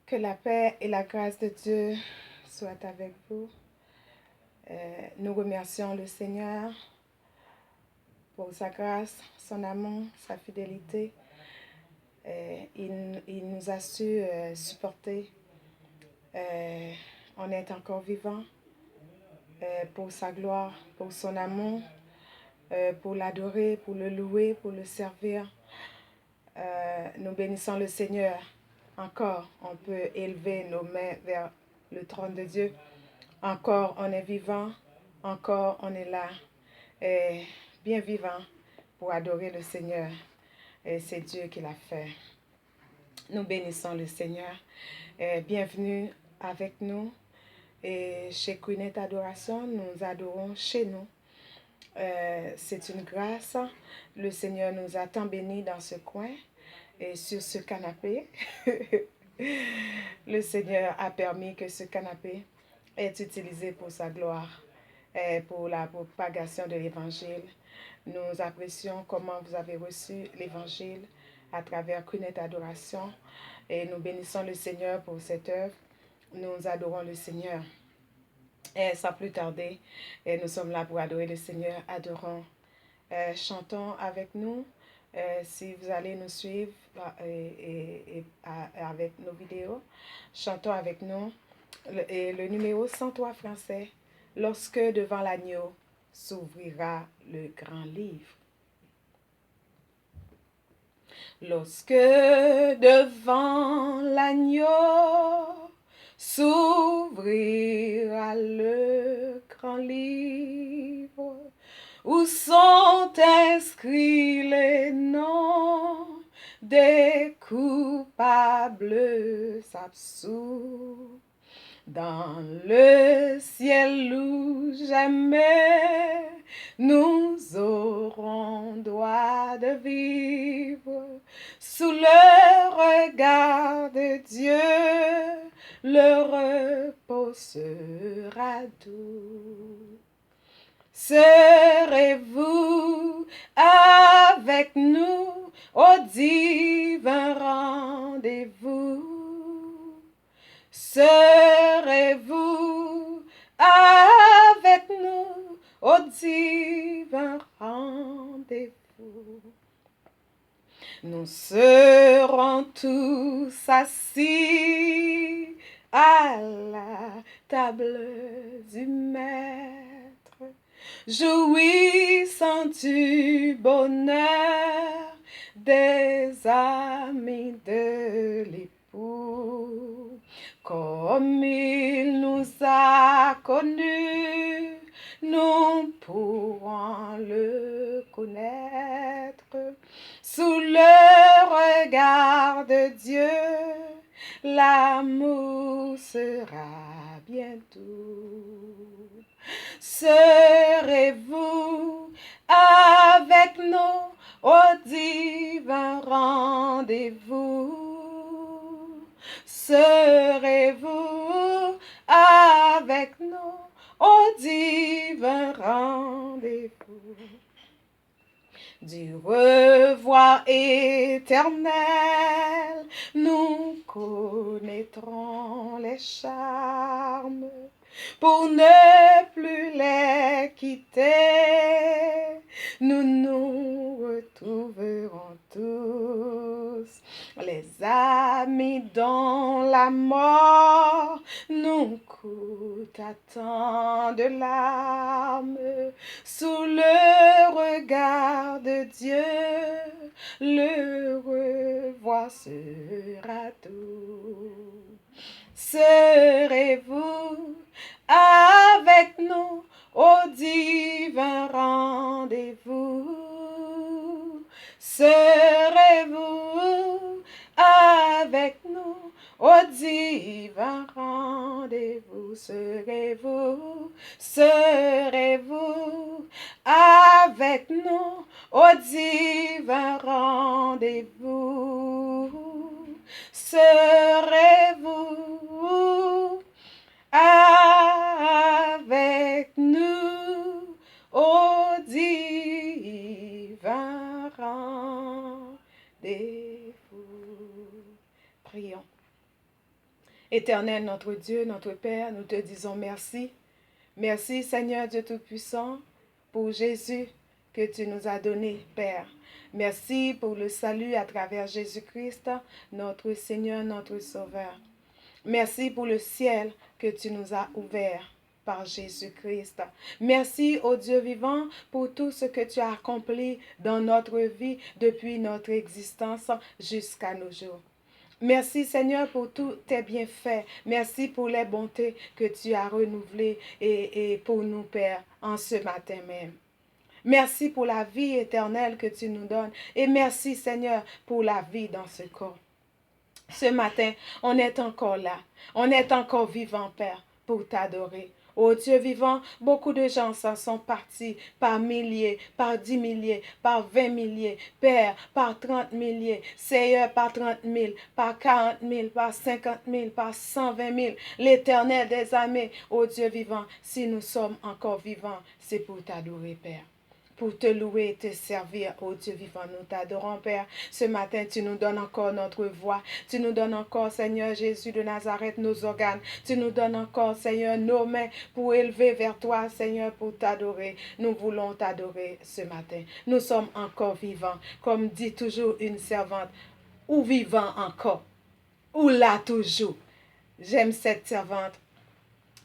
Que la paix et la grâce de Dieu soient avec vous. Nous remercions le Seigneur pour sa grâce, son amour, sa fidélité. Il nous a su supporter. On est encore vivant pour sa gloire, pour son amour, pour l'adorer, pour le louer, pour le servir. Nous bénissons le Seigneur. Encore, on peut élever nos mains vers le trône de Dieu. Encore, on est vivant. Encore, on est là, bien vivant, pour adorer le Seigneur. Et c'est Dieu qui l'a fait. Nous bénissons le Seigneur. Bienvenue avec nous. Et chez Queenette Adoration, nous adorons chez nous. C'est une grâce. Le Seigneur nous a tant bénis dans ce coin et sur ce canapé. Le Seigneur a permis que ce canapé est utilisé pour sa gloire et pour la propagation de l'Évangile. Nous apprécions comment vous avez reçu l'Évangile à travers Queenette Adoration et nous bénissons le Seigneur pour cette œuvre. Nous adorons le Seigneur. Et sans plus tarder, nous sommes là pour adorer le Seigneur. Adorons. Chantons avec nous. Si vous allez nous suivre avec nos vidéos, chantons avec nous le numéro 103 français. Lorsque devant l'agneau s'ouvrira le grand livre. Lorsque devant l'agneau s'ouvrira le grand livre, où sont inscrits les noms des coupables absous. Dans le ciel où jamais nous aurons droit de vivre, sous le regard de Dieu, le repos sera doux. Serez-vous avec nous au divin rendez-vous? Serez-vous avec nous au divin rendez-vous? Nous serons tous assis à la table du Maître, jouissant du bonheur des amis de l'époux. Comme il nous a connus, nous pourrons le connaître. Sous le regard de Dieu, l'amour sera bientôt. Serez-vous avec nous au divin rendez-vous? Serez-vous avec nous au divin rendez-vous? Du revoir éternel, nous connaîtrons les charmes pour ne plus les quitter. Nous nous retrouverons tous, les amis dont la mort nous coûte tant de larmes. Sous le regard de Dieu, le revoir sera doux. Serez-vous avec nous au divin rendez-vous? Serez-vous avec nous au divin rendez-vous? Serez-vous avec nous au divin rendez-vous? Serez-vous avec nous au divin rendez-vous? Prions. Éternel, notre Dieu, notre Père, nous te disons merci. Merci, Seigneur Dieu Tout-Puissant, pour Jésus que tu nous as donné, Père. Merci pour le salut à travers Jésus-Christ, notre Seigneur, notre Sauveur. Merci pour le ciel que tu nous as ouvert par Jésus-Christ. Merci, ô Dieu vivant, pour tout ce que tu as accompli dans notre vie depuis notre existence jusqu'à nos jours. Merci Seigneur pour tous tes bienfaits. Merci pour les bontés que tu as renouvelées et pour nous, Père, en ce matin même. Merci pour la vie éternelle que tu nous donnes. Et merci Seigneur pour la vie dans ce corps. Ce matin, on est encore là. On est encore vivant, Père, pour t'adorer. Ô Dieu vivant, beaucoup de gens s'en sont partis par milliers, par 10 milliers, par 20 milliers, Père, par 30 milliers, Seigneur, par 30 000, par 40 000, par 50 000, par 120 000. L'Éternel des armées, ô Dieu vivant, si nous sommes encore vivants, c'est pour t'adorer, Père. Pour te louer et te servir, ô Dieu vivant, nous t'adorons, Père. Ce matin, tu nous donnes encore notre voix. Tu nous donnes encore, Seigneur Jésus de Nazareth, nos organes. Tu nous donnes encore, Seigneur, nos mains pour élever vers toi, Seigneur, pour t'adorer. Nous voulons t'adorer ce matin. Nous sommes encore vivants, comme dit toujours une servante, ou vivant encore, ou là toujours. J'aime cette servante.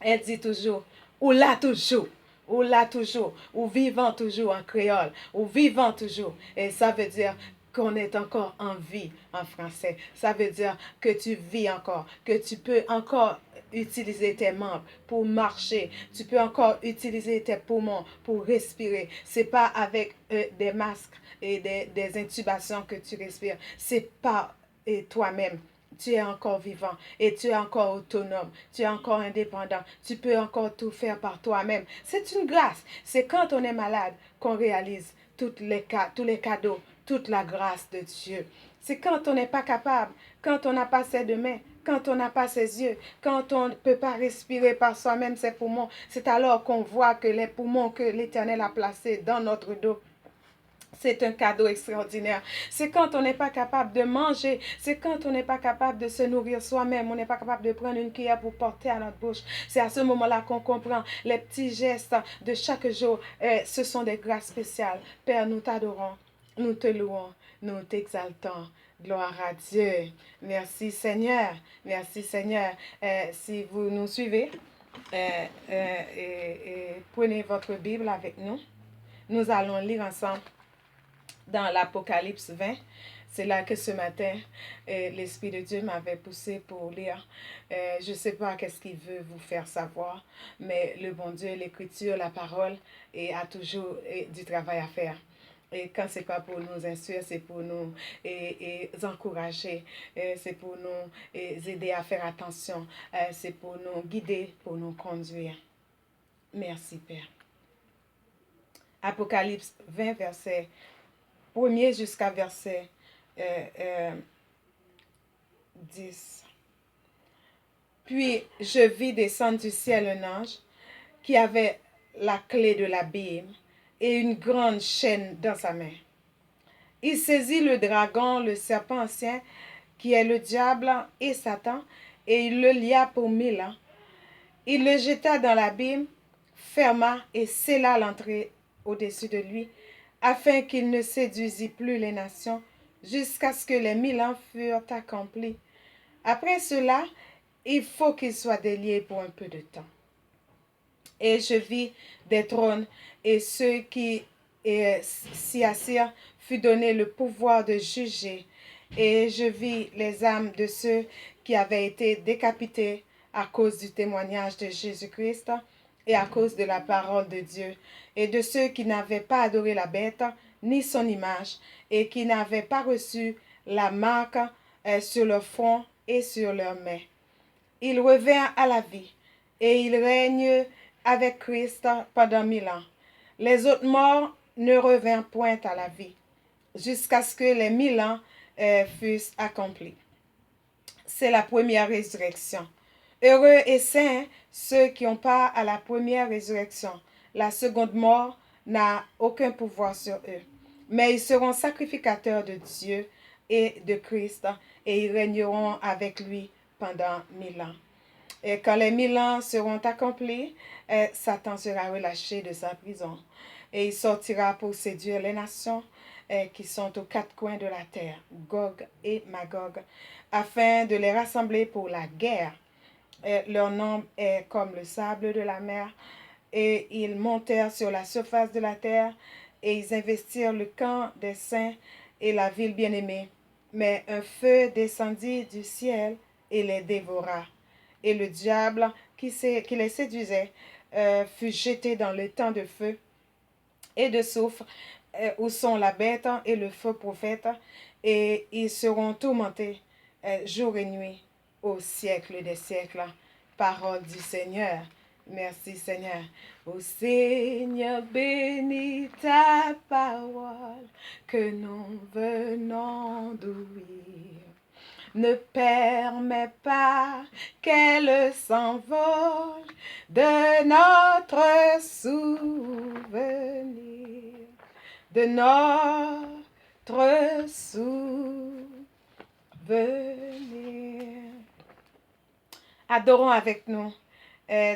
Elle dit toujours, ou là toujours. Ou là toujours, ou vivant toujours en créole, ou vivant toujours. Et ça veut dire qu'on est encore en vie en français. Ça veut dire que tu vis encore, que tu peux encore utiliser tes membres pour marcher. Tu peux encore utiliser tes poumons pour respirer. C'est pas avec des masques et des intubations que tu respires. C'est pas toi-même. Tu es encore vivant et tu es encore autonome, tu es encore indépendant, tu peux encore tout faire par toi-même. C'est une grâce. C'est quand on est malade qu'on réalise tous les cadeaux, toute la grâce de Dieu. C'est quand on n'est pas capable, quand on n'a pas ses deux mains, quand on n'a pas ses yeux, quand on ne peut pas respirer par soi-même ses poumons. C'est alors qu'on voit que les poumons que l'Éternel a placés dans notre dos, c'est un cadeau extraordinaire. C'est quand on n'est pas capable de manger. C'est quand on n'est pas capable de se nourrir soi-même. On n'est pas capable de prendre une cuillère pour porter à notre bouche. C'est à ce moment-là qu'on comprend les petits gestes de chaque jour. Ce sont des grâces spéciales. Père, nous t'adorons. Nous te louons. Nous t'exaltons. Gloire à Dieu. Merci Seigneur. Merci Seigneur. Si vous nous suivez, prenez votre Bible avec nous. Nous allons lire ensemble dans l'Apocalypse 20. C'est là que ce matin, l'Esprit de Dieu m'avait poussé pour lire. Je ne sais pas qu'est-ce qu'il veut vous faire savoir, mais le bon Dieu, l'Écriture, la parole, a toujours du travail à faire. Et quand ce n'est pas pour nous instruire, c'est pour nous encourager, c'est pour nous aider à faire attention, c'est pour nous guider, pour nous conduire. Merci Père. Apocalypse 20, verset 1er jusqu'à verset 10. Puis je vis descendre du ciel un ange qui avait la clé de l'abîme et une grande chaîne dans sa main. Il saisit le dragon, le serpent ancien, qui est le diable et Satan, et il le lia pour 1000 ans. Il le jeta dans l'abîme, ferma et scella l'entrée au-dessus de lui, afin qu'il ne séduisît plus les nations, jusqu'à ce que les 1000 ans furent accomplis. Après cela, il faut qu'il soit délié pour un peu de temps. Et je vis des trônes, et ceux qui s'y assirent fut donné le pouvoir de juger. Et je vis les âmes de ceux qui avaient été décapités à cause du témoignage de Jésus-Christ et à cause de la parole de Dieu, et de ceux qui n'avaient pas adoré la bête, ni son image, et qui n'avaient pas reçu la marque sur leur front et sur leurs mains. Ils revinrent à la vie, et ils règnent avec Christ pendant 1000 ans. Les autres morts ne revinrent point à la vie, jusqu'à ce que les 1000 ans fussent accomplis. C'est la première résurrection. Heureux et saints ceux qui ont part à la première résurrection. La seconde mort n'a aucun pouvoir sur eux. Mais ils seront sacrificateurs de Dieu et de Christ, et ils régneront avec lui pendant 1000 ans. Et quand les 1000 ans seront accomplis, Satan sera relâché de sa prison. Et il sortira pour séduire les nations qui sont aux quatre coins de la terre, Gog et Magog, afin de les rassembler pour la guerre. Leur nombre est comme le sable de la mer. Et ils montèrent sur la surface de la terre, et ils investirent le camp des saints et la ville bien-aimée. Mais un feu descendit du ciel et les dévora. Et le diable qui les séduisait fut jeté dans le temps de feu et de soufre, où sont la bête et le faux prophète, et ils seront tourmentés jour et nuit au siècle des siècles. Parole du Seigneur. Merci Seigneur. Ô Seigneur, bénis ta parole que nous venons d'ouïr. Ne permets pas qu'elle s'envole de notre souvenir, de notre souvenir. Adorons avec nous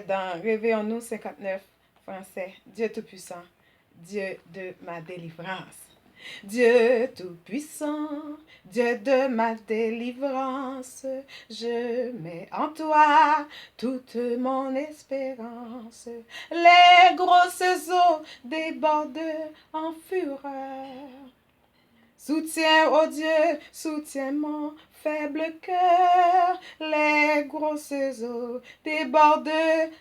dans Réveillons-nous 59 français. Dieu Tout-Puissant, Dieu de ma délivrance. Dieu Tout-Puissant, Dieu de ma délivrance, je mets en toi toute mon espérance. Les grosses eaux débordent en fureur. Soutiens, ô Dieu, soutiens mon faible cœur. Les grosses eaux débordent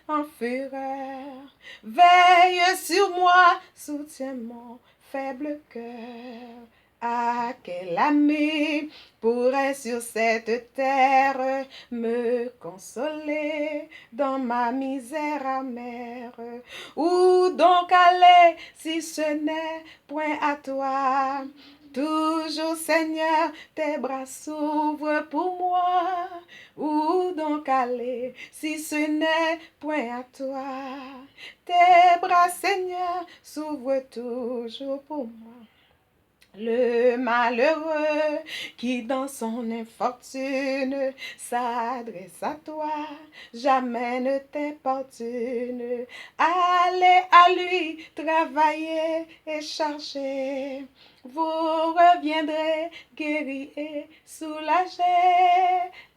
en fureur. Veille sur moi, soutiens mon faible cœur. Ah, quel ami pourrait sur cette terre me consoler dans ma misère amère? Où donc aller si ce n'est point à toi? Toujours, Seigneur, tes bras s'ouvrent pour moi. Où donc aller si ce n'est point à toi? Tes bras, Seigneur, s'ouvrent toujours pour moi. Le malheureux qui dans son infortune s'adresse à toi, jamais ne t'importune. Allez à lui, travailler et chercher. Vous reviendrez guéris et soulagés.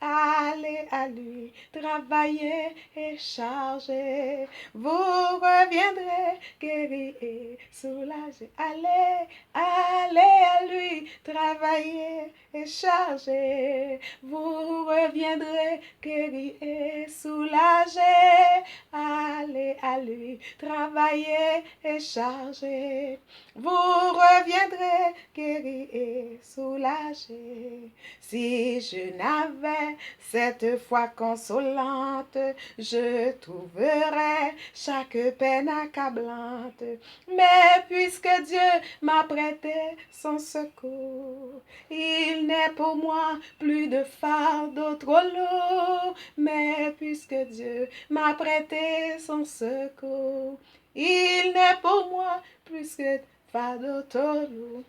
Allez à lui, travailler et charger. Vous reviendrez guéris et soulagés. Allez à lui, travailler et charger. Vous reviendrez guéris et soulagés. Allez à lui, travailler et charger. Vous reviendrez guéris et soulagés. Si je n'avais cette foi consolante, je trouverais chaque peine accablante. Mais puisque Dieu m'a prêté son secours, il n'est pour moi plus de fardeau trop lourd. Mais puisque Dieu m'a prêté son secours, il n'est pour moi plus que fardeau trop lourd.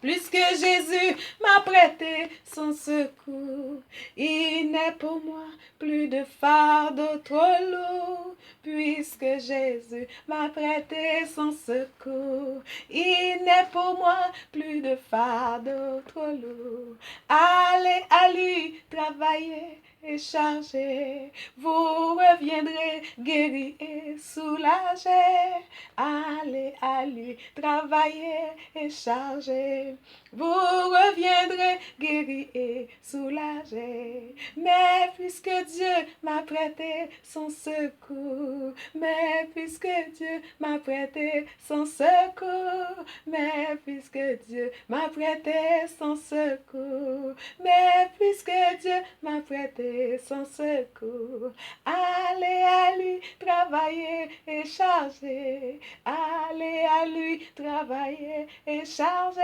Puisque Jésus m'a prêté son secours, il n'est pour moi plus de fardeau trop lourd. Puisque Jésus m'a prêté son secours, il n'est pour moi plus de fardeau trop lourd. Allez à lui, travailler et charger, vous reviendrez guéris et soulagés. Allez à lui, travailler et charger, vous reviendrez guéris et soulagés. Mais puisque Dieu m'a prêté son secours, mais puisque Dieu m'a prêté son secours, mais puisque Dieu m'a prêté son secours, mais puisque Dieu m'a prêté son secours, allez à lui, travailler et charger. Allez à lui, travailler et charger.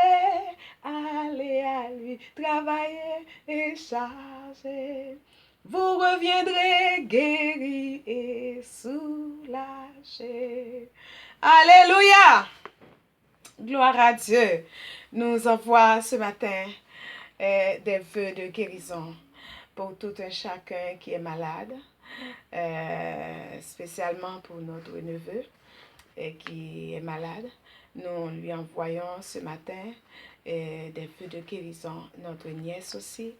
Allez à lui, travailler et charger. Vous reviendrez guéris et soulagés. Alléluia! Gloire à Dieu. Nous envoie ce matin des vœux de guérison pour tout un chacun qui est malade, spécialement pour notre neveu qui est malade. Nous lui envoyons ce matin des vœux de guérison. Notre nièce aussi,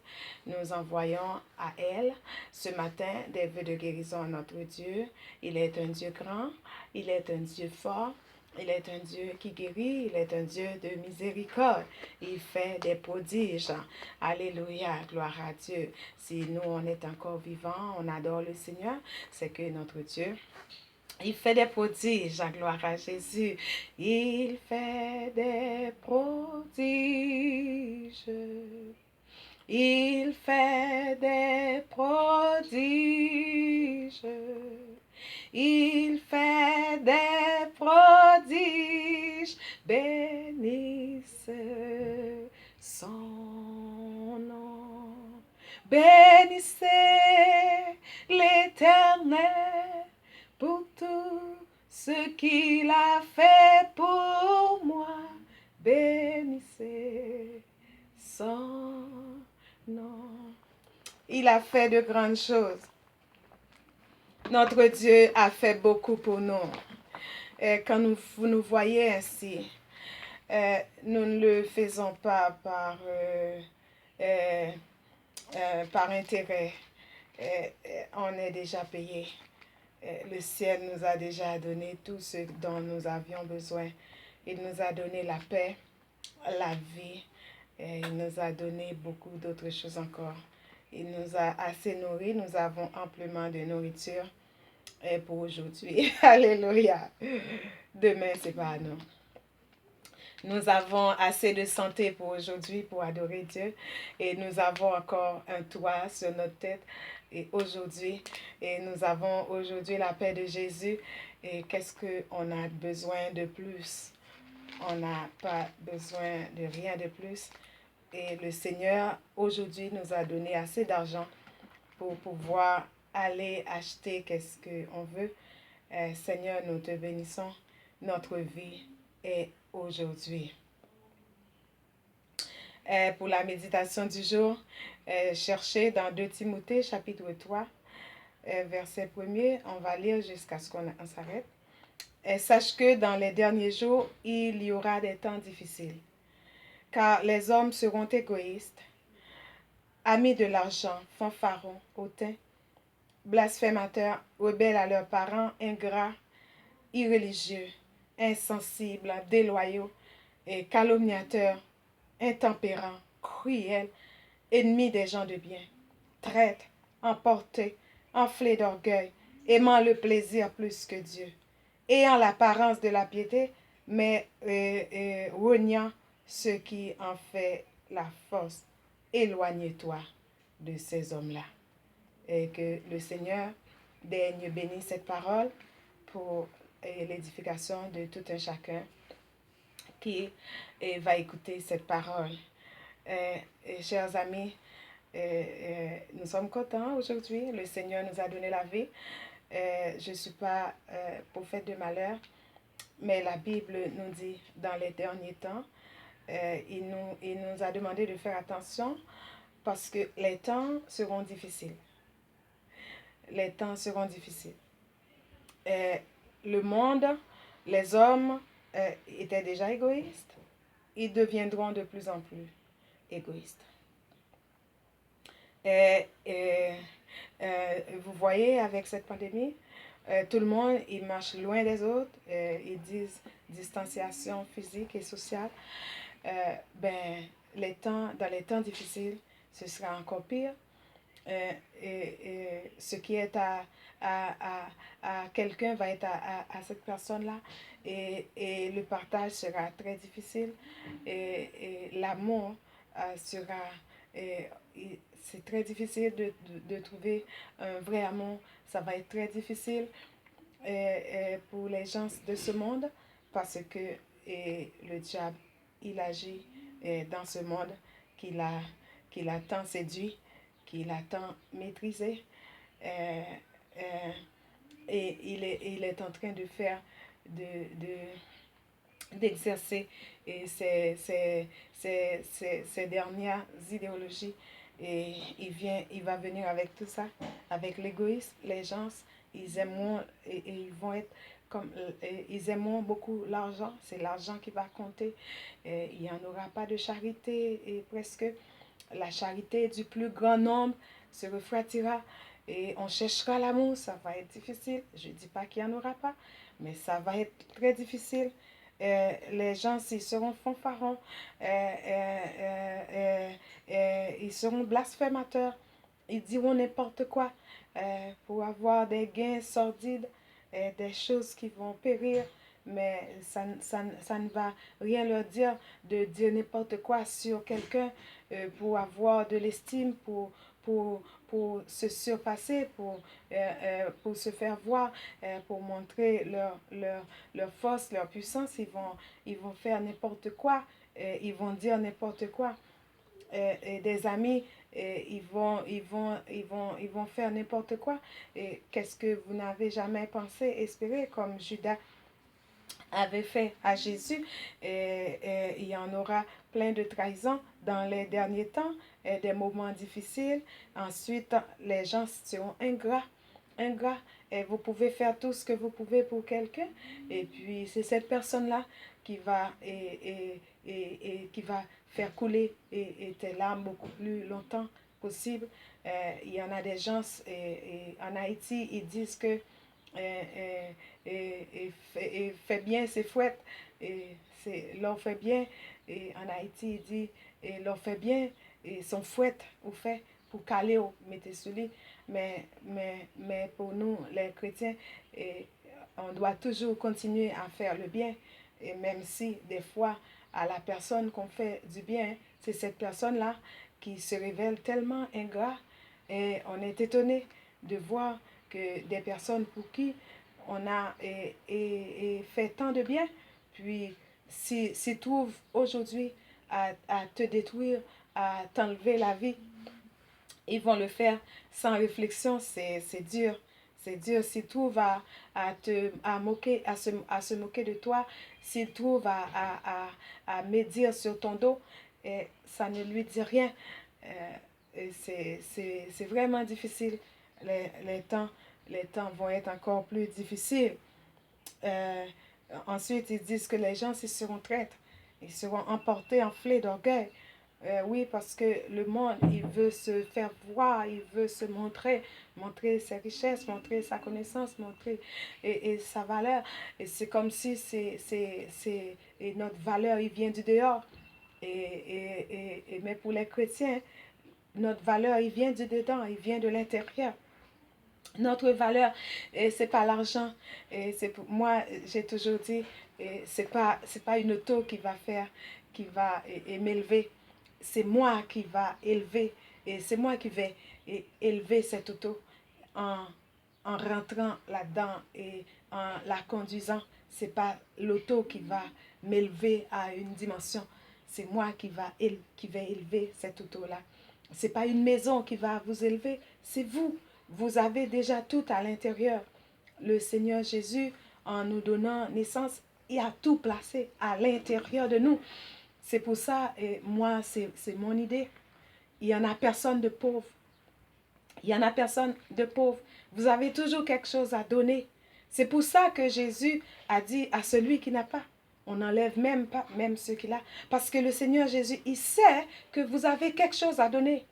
nous envoyons à elle ce matin des vœux de guérison à notre Dieu. Il est un Dieu grand, il est un Dieu fort, il est un Dieu qui guérit, il est un Dieu de miséricorde. Il fait des prodiges. Alléluia, gloire à Dieu. Si nous, on est encore vivants, on adore le Seigneur, c'est que notre Dieu, il fait des prodiges, gloire à Jésus. Il fait des prodiges. Il fait des prodiges. Il fait des prodiges. Bénisse son nom. Bénissez l'Éternel pour tout ce qu'il a fait pour moi. Bénissez son nom. Il a fait de grandes choses. Notre Dieu a fait beaucoup pour nous. Et quand vous nous voyez ainsi, nous ne le faisons pas par intérêt. On est déjà payé. Le ciel nous a déjà donné tout ce dont nous avions besoin. Il nous a donné la paix, la vie, et il nous a donné beaucoup d'autres choses encore. Il nous a assez nourris, nous avons amplement de nourriture pour aujourd'hui. Alléluia. Demain, c'est pas à nous. Nous avons assez de santé pour aujourd'hui, pour adorer Dieu. Et nous avons encore un toit sur notre tête et aujourd'hui. Et nous avons aujourd'hui la paix de Jésus. Et qu'est-ce qu'on a besoin de plus? On n'a pas besoin de rien de plus. Et le Seigneur, aujourd'hui, nous a donné assez d'argent pour pouvoir aller acheter qu'est-ce qu'on veut. Seigneur, nous te bénissons. Notre vie est aujourd'hui. Pour la méditation du jour, cherchez dans 2 Timothée, chapitre 3, verset 1er. On va lire jusqu'à ce qu'on s'arrête. Sache que dans les derniers jours, il y aura des temps difficiles, car les hommes seront égoïstes, amis de l'argent, fanfarons, hautains, blasphémateurs, rebelles à leurs parents, ingrats, irréligieux, insensibles, déloyaux, et calomniateurs, intempérants, cruels, ennemis des gens de bien, traîtres, emportés, enflés d'orgueil, aimant le plaisir plus que Dieu, ayant l'apparence de la piété, mais reniant ce qui en fait la force. Éloigne-toi de ces hommes-là. Et que le Seigneur daigne bénir cette parole pour l'édification de tout un chacun qui va écouter cette parole. Chers amis, nous sommes contents aujourd'hui. Le Seigneur nous a donné la vie. Je ne suis pas prophète de malheur, mais la Bible nous dit dans les derniers temps, il nous a demandé de faire attention parce que les temps seront difficiles. Les temps seront difficiles. Le monde, les hommes étaient déjà égoïstes. Ils deviendront de plus en plus égoïstes. Vous voyez, avec cette pandémie, tout le monde, il marche loin des autres. Ils disent distanciation physique et sociale. Dans les temps difficiles, ce sera encore pire. Ce qui est à quelqu'un va être à cette personne-là. Et le partage sera très difficile. Et l'amour sera... c'est très difficile de trouver un vrai amour. Ça va être très difficile pour les gens de ce monde parce que le diable, il agit dans ce monde qu'il a tant séduit, qu'il a tant maîtrisé. Et il est en train de faire, d'exercer ces dernières idéologies Et il va venir avec tout ça, avec l'égoïsme. Les gens, ils aimeront et ils vont être comme, ils aimeront beaucoup l'argent. C'est l'argent qui va compter. Et il n'y en aura pas de charité et presque la charité du plus grand nombre se refroidira et on cherchera l'amour. Ça va être difficile. Je ne dis pas qu'il n'y en aura pas, mais ça va être très difficile. Les gens, s'ils seront fanfarons, ils seront blasphémateurs, ils diront n'importe quoi pour avoir des gains sordides, des choses qui vont périr, mais ça ne va rien leur dire de dire n'importe quoi sur quelqu'un pour avoir de l'estime, pour se surpasser, pour se faire voir, pour montrer leur force, leur puissance. Ils vont faire n'importe quoi, ils vont dire n'importe quoi. Et des amis, ils vont faire n'importe quoi. Et qu'est-ce que vous n'avez jamais pensé, espéré, comme Judas avait fait à Jésus. Il y en aura plein de trahisons dans les derniers temps, des moments difficiles. Ensuite, les gens seront ingrats. Et vous pouvez faire tout ce que vous pouvez pour quelqu'un. Et puis, c'est cette personne-là qui va, qui va faire couler tes larmes beaucoup plus longtemps possible. Il y en a des gens en Haïti, ils disent que fait bien ses fouettes. L'on fait bien. Et en Haïti, il dit, l'on fait bien et son fouette ou fait pour caler ou mettre sous lit. Mais pour nous, les chrétiens, on doit toujours continuer à faire le bien. Et même si des fois, à la personne qu'on fait du bien, c'est cette personne-là qui se révèle tellement ingrat. Et on est étonné de voir que des personnes pour qui on a fait tant de bien, puis s'ils trouvent aujourd'hui à te détruire, à t'enlever la vie, ils vont le faire sans réflexion. C'est dur. C'est dur. S'ils trouvent moquer, à se moquer de toi, s'ils trouvent à médire sur ton dos, ça ne lui dit rien. C'est vraiment difficile. Les temps, les temps vont être encore plus difficiles. Euh, Ensuite, ils disent que les gens s'y seront traîtres. Ils seront emportés, enflés d'orgueil. Oui, parce que le monde, il veut se faire voir, il veut se montrer ses richesses, montrer sa connaissance, montrer sa valeur. Et c'est comme si et notre valeur, il vient du dehors. Mais pour les chrétiens, notre valeur, il vient du dedans, il vient de l'intérieur. Notre valeur, c'est pas l'argent. Moi, j'ai toujours dit, c'est pas une auto qui va faire, qui va m'élever. C'est moi qui va élever, et c'est moi qui vais élever cette auto en, en rentrant là-dedans et en la conduisant. C'est pas l'auto qui va m'élever à une dimension. C'est moi qui vais élever cette auto-là. C'est pas une maison qui va vous élever, c'est vous. Vous avez déjà tout à l'intérieur. Le Seigneur Jésus, en nous donnant naissance, il a tout placé à l'intérieur de nous. C'est pour ça, et moi, c'est mon idée. Il n'y en a personne de pauvre. Il n'y en a personne de pauvre. Vous avez toujours quelque chose à donner. C'est pour ça que Jésus a dit à celui qui n'a pas, on n'enlève même pas, même ceux qui l'ont. Parce que le Seigneur Jésus, il sait que vous avez quelque chose à donner.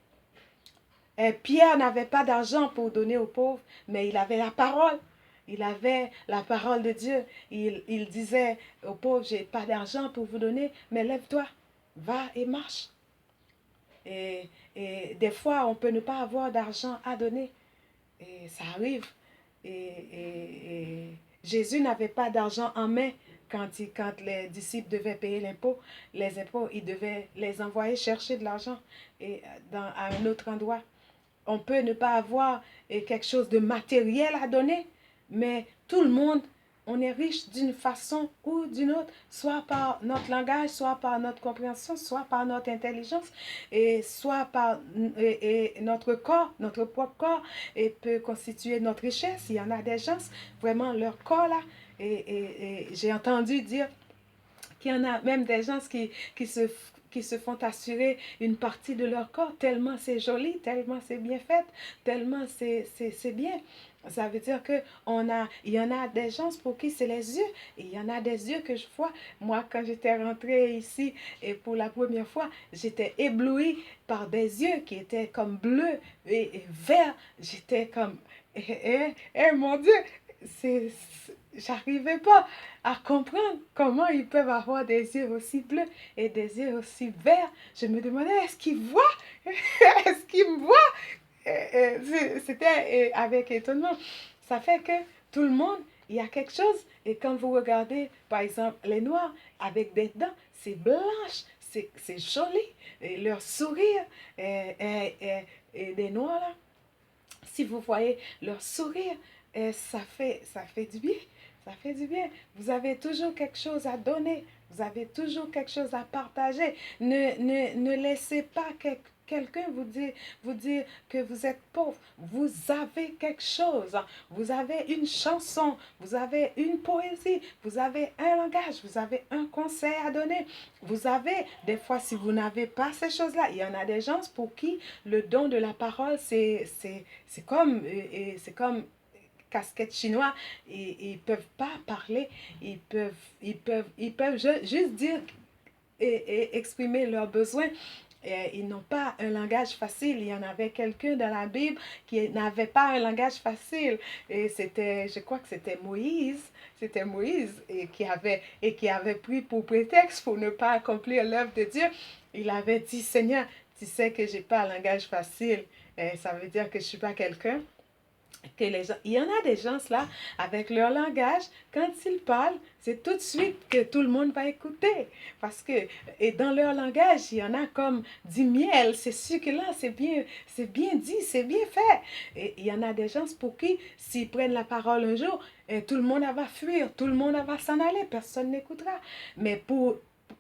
Et Pierre n'avait pas d'argent pour donner aux pauvres, mais il avait la parole. Il avait la parole de Dieu. Il disait aux pauvres, j'ai pas d'argent pour vous donner, mais lève-toi, va et marche. Et des fois, on peut ne pas avoir d'argent à donner. Et ça arrive. Et Jésus n'avait pas d'argent en main quand les disciples devaient payer l'impôt. Les impôts, il devait les envoyer chercher de l'argent à un autre endroit. On peut ne pas avoir quelque chose de matériel à donner, mais tout le monde, on est riche d'une façon ou d'une autre, soit par notre langage, soit par notre compréhension, soit par notre intelligence, et soit par notre corps, notre propre corps, et peut constituer notre richesse. Il y en a des gens, vraiment, leur corps là, et j'ai entendu dire qu'il y en a même des gens qui se font assurer une partie de leur corps, tellement c'est joli, tellement c'est bien fait, tellement c'est bien. Ça veut dire que il y en a des gens pour qui c'est les yeux. Et il y en a des yeux que je vois. Moi, quand j'étais rentrée ici et pour la première fois, j'étais éblouie par des yeux qui étaient comme bleus et verts. J'étais comme, mon Dieu, j'arrivais pas à comprendre comment ils peuvent avoir des yeux aussi bleus et des yeux aussi verts. Je me demandais, est-ce qu'ils voient? Est-ce qu'ils me voient? C'était avec étonnement. Ça fait que tout le monde, il y a quelque chose. Et quand vous regardez, par exemple, les Noirs avec des dents, c'est blanche, c'est joli. Et leur sourire, et des Noirs là, si vous voyez leur sourire, ça fait du bien. Ça fait du bien. Vous avez toujours quelque chose à donner. Vous avez toujours quelque chose à partager. Ne laissez pas quelqu'un vous dire que vous êtes pauvre. Vous avez quelque chose. Vous avez une chanson. Vous avez une poésie. Vous avez un langage. Vous avez un conseil à donner. Vous avez, des fois, si vous n'avez pas ces choses-là, il y en a des gens pour qui le don de la parole, c'est comme casquette chinois, et ils peuvent pas parler, ils peuvent juste dire et exprimer leurs besoins. Ils n'ont pas un langage facile. Il y en avait quelqu'un dans la Bible qui n'avait pas un langage facile. Et je crois que c'était Moïse. C'était Moïse qui avait pris pour prétexte pour ne pas accomplir l'œuvre de Dieu. Il avait dit, Seigneur, tu sais que j'ai pas un langage facile. Ça veut dire que je suis pas quelqu'un que les gens, il y en a des gens là, avec leur langage, quand ils parlent, c'est tout de suite que tout le monde va écouter. Parce que, et dans leur langage, il y en a comme du miel, c'est succulent, c'est bien dit, c'est bien fait. Et il y en a des gens pour qui, s'ils prennent la parole un jour, tout le monde va fuir, tout le monde va s'en aller, personne n'écoutera. Mais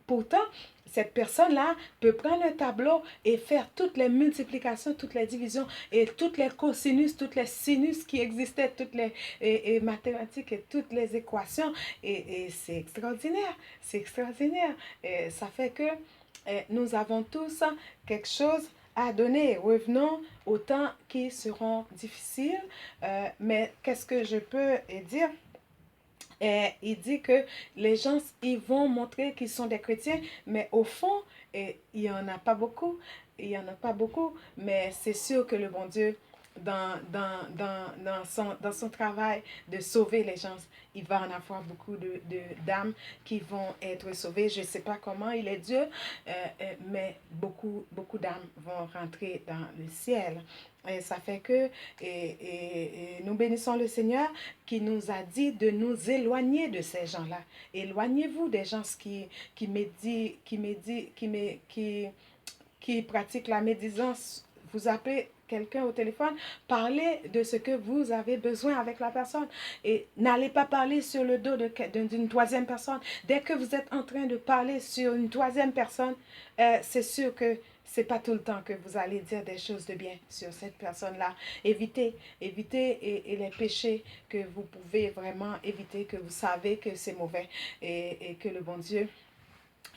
pourtant, cette personne-là peut prendre un tableau et faire toutes les multiplications, toutes les divisions et toutes les cosinus, toutes les sinus qui existaient, toutes les mathématiques et toutes les équations. Et c'est extraordinaire, c'est extraordinaire. Et ça fait que nous avons tous quelque chose à donner. Revenons aux temps qui seront difficiles. Mais qu'est-ce que je peux dire? Et il dit que les gens, ils vont montrer qu'ils sont des chrétiens, mais au fond, il n'y en a pas beaucoup. Il n'y en a pas beaucoup, mais c'est sûr que le bon Dieu, dans son travail de sauver les gens, il va en avoir beaucoup d'âmes qui vont être sauvées. Je ne sais pas comment il est Dieu, mais beaucoup d'âmes vont rentrer dans le ciel. Et ça fait que nous bénissons le Seigneur qui nous a dit de nous éloigner de ces gens-là. Éloignez-vous des gens qui pratiquent la médisance. Vous appelez quelqu'un au téléphone, parlez de ce que vous avez besoin avec la personne et n'allez pas parler sur le dos d'une troisième personne. Dès que vous êtes en train de parler sur une troisième personne, c'est sûr que c'est pas tout le temps que vous allez dire des choses de bien sur cette personne-là. Évitez et les péchés que vous pouvez vraiment éviter, que vous savez que c'est mauvais et que le bon Dieu,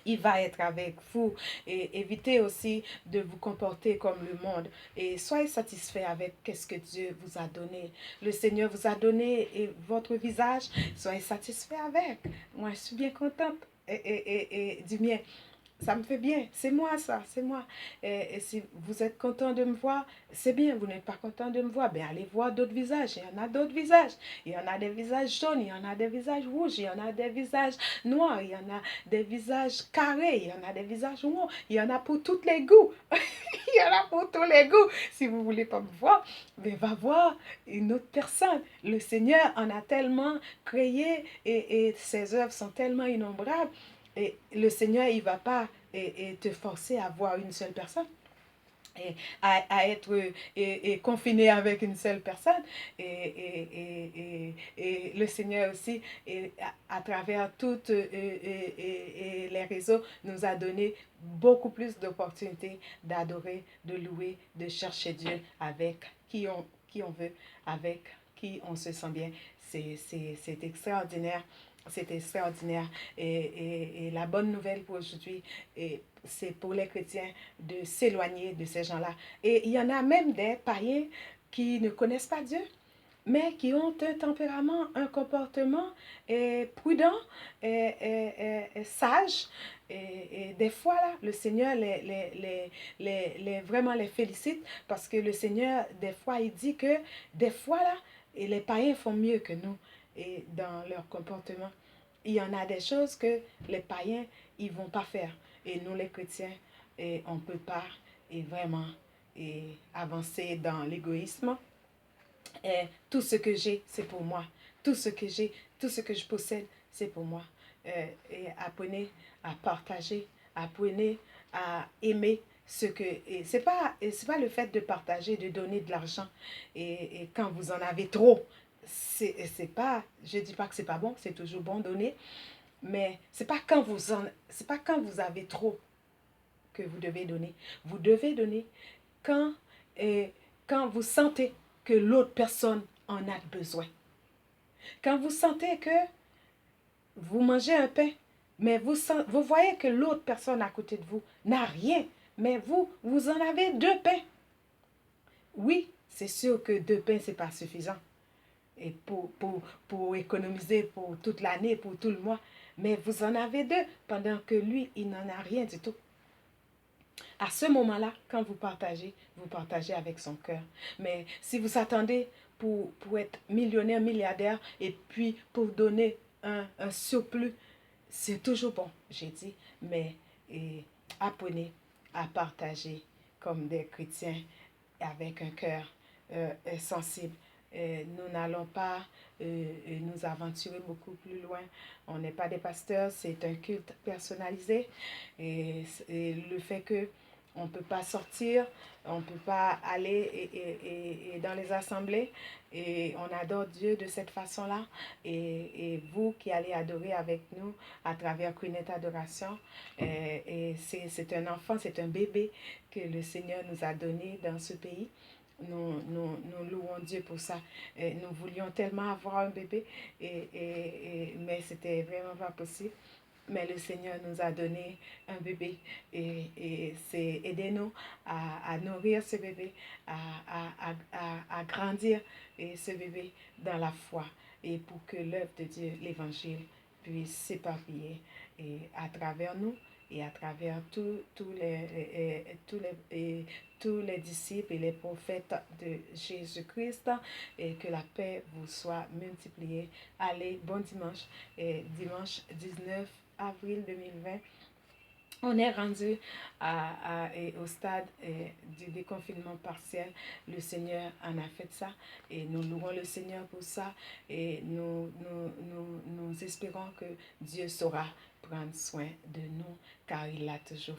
il va être avec vous. Et évitez aussi de vous comporter comme le monde. Et soyez satisfait avec ce que Dieu vous a donné. Le Seigneur vous a donné votre visage. Soyez satisfait avec. Moi, je suis bien contente du mien. Ça me fait bien, c'est moi ça, c'est moi. Et si vous êtes content de me voir, c'est bien. Vous n'êtes pas content de me voir, ben allez voir d'autres visages. Il y en a d'autres visages. Il y en a des visages jaunes, il y en a des visages rouges, il y en a des visages noirs, il y en a des visages carrés, il y en a des visages ronds. Il y en a pour tous les goûts. Il y en a pour tous les goûts. Si vous ne voulez pas me voir, ben va voir une autre personne. Le Seigneur en a tellement créé et ses œuvres sont tellement innombrables. Et le Seigneur, il ne va pas te forcer à voir une seule personne, à être confiné avec une seule personne. Et le Seigneur aussi, à travers toutes les réseaux, nous a donné beaucoup plus d'opportunités d'adorer, de louer, de chercher Dieu avec qui on veut, avec qui on se sent bien. C'est extraordinaire. C'est extraordinaire. Et la bonne nouvelle pour aujourd'hui, c'est pour les chrétiens de s'éloigner de ces gens-là. Et il y en a même des païens qui ne connaissent pas Dieu, mais qui ont un tempérament, un comportement prudent, sage. Et des fois, là, le Seigneur vraiment les félicite parce que le Seigneur, des fois, il dit que des fois, là, et les païens font mieux que nous et dans leur comportement. Il y en a des choses que les païens, ils ne vont pas faire. Et nous, les chrétiens, on ne peut pas vraiment avancer dans l'égoïsme. Tout ce que j'ai, c'est pour moi. Tout ce que j'ai, tout ce que je possède, c'est pour moi. Et apprenez à partager, apprenez à aimer ce que... Et c'est pas le fait de partager, de donner de l'argent. Et quand vous en avez trop, c'est pas... Je dis pas que c'est pas bon, c'est toujours bon donner. Mais c'est pas quand c'est pas quand vous avez trop que vous devez donner. Vous devez donner quand, quand vous sentez que l'autre personne en a besoin. Quand vous sentez que vous mangez un pain, mais vous voyez que l'autre personne à côté de vous n'a rien, mais vous en avez 2 pains. Oui, c'est sûr que 2 pains, ce n'est pas suffisant et pour économiser pour toute l'année, pour tout le mois. Mais vous en avez 2, pendant que lui, il n'en a rien du tout. À ce moment-là, quand vous partagez avec son cœur. Mais si vous attendez pour être millionnaire, milliardaire, et puis pour donner un surplus, c'est toujours bon, j'ai dit, mais apprenez à partager comme des chrétiens avec un cœur sensible. Nous n'allons pas nous aventurer beaucoup plus loin. On n'est pas des pasteurs, c'est un culte personnalisé. Et le fait que on ne peut pas sortir, on ne peut pas aller dans les assemblées et on adore Dieu de cette façon-là. Et vous qui allez adorer avec nous à travers Queenette Adoration, et c'est un enfant, c'est un bébé que le Seigneur nous a donné dans ce pays. Nous louons Dieu pour ça. Nous voulions tellement avoir un bébé, mais c'était vraiment pas possible. Mais le Seigneur nous a donné un bébé et c'est aider-nous à nourrir ce bébé, à grandir et ce bébé dans la foi et pour que l'œuvre de Dieu, l'évangile, puisse s'éparpiller et à travers nous et à travers tous les disciples et les prophètes de Jésus-Christ et que la paix vous soit multipliée. Allez, bon dimanche, dimanche 19 avril 2020. On est rendu au stade du déconfinement partiel. Le Seigneur en a fait ça et nous louons le Seigneur pour ça et nous espérons que Dieu saura prendre soin de nous car il l'a toujours